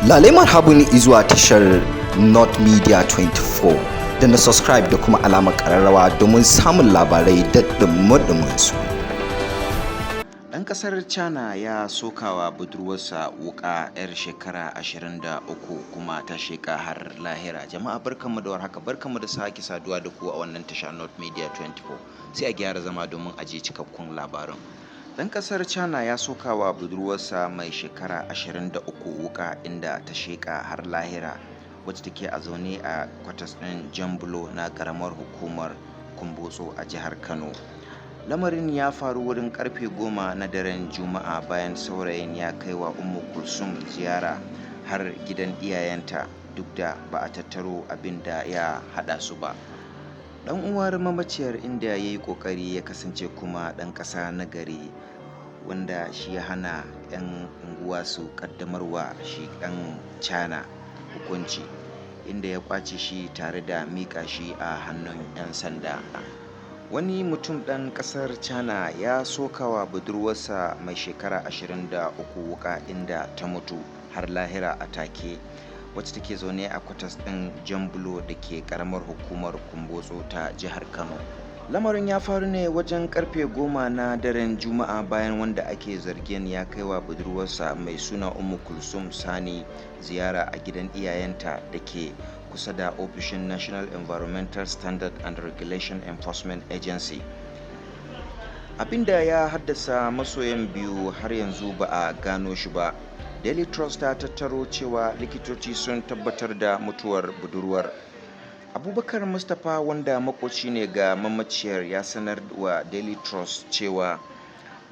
Lalai marhabin izuwa tashar North Media 24 da na subscribe da kuma alamar kararrawa domin samun labarai da dumudumin su. Ɗan ƙasar China ya sokawa budurwarsa wuƙa 'yar shekara 23 kuma ta sheka har lahira. Jama'a barkanmu da warhaka, barkanmu da sake saduwa da ku a wannan tasha North Media 24. Sai a gyara zama domin aje cikakkun labarin. Ɗan ƙasar China ya sokawa budurwarsa mai shekara 23 wuƙa inda ta sheƙa har lahira, wacce take a zaune a kwatas ɗin Jambulo na ƙaramar hukumar Kumbotso a jihar Kano. Lamarin ya faru wurin ƙarfe 10 na daren Juma'a bayan saurayin ya kai wa Ummu Kulsum ziyara har gidan iyayenta, duk da ba a tattaro abin da ya haɗa su ba. Ɗan uwar mamaciyar, inda ya yi ƙoƙari ya kasance kuma ɗan ƙasa na gari, wanda shi ya hana 'yan unguwa su ƙaddamarwa shi ɗan China hukunci, inda ya ƙwace shi tare da miƙa shi a hannun 'yan sanda. Wani mutum ɗan ƙasar China ya sokawa budurwarsa mai shekara 23 wuƙa inda ta mutu har lahira a take, wacce take zaune a kwatas ɗin Jambulo da ke ƙaramar hukumar Kumbotso ta jihar Kano. Lamarin ya faru ne wajen ƙarfe 10 na daren Juma'a bayan wanda ake zargin ya kai wa budurwarsa mai suna Ummu Kulsum Sani ziyara a gidan iyayenta da ke kusa da ofishin National Environmental Standard and Regulation Enforcement Agency. Abinda ya haddasa masoyan biyu har yanzu ba a gano shi ba. Daily Trust ta tattaro cewa likitoci sun tabbatar da mutuwar budurwar. Abubakar Mustapha, wanda makoci ne ga mamaciyar, ya sanar wa Daily Trust cewa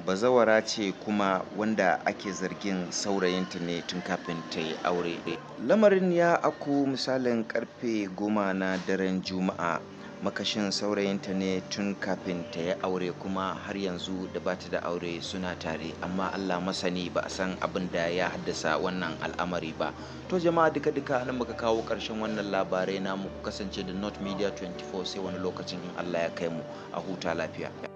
bazawara ce kuma wanda ake zargin saurayinta ne tun kafin ta yi aure. Lamarin ya aku misalin karfe 10 na daren Juma'a. Makashin saurayinta ne tun kafin ta yi aure, kuma har yanzu da bata da aure suna tare, amma Allah masani ba a san abin da ya haddasa wannan al'amari ba. To jama'a, duka nan muka kawo ƙarshen wannan labarai namu. Ku kasance da North Media 24 sai wani lokacin in Allah ya kai mu. A huta lafiya.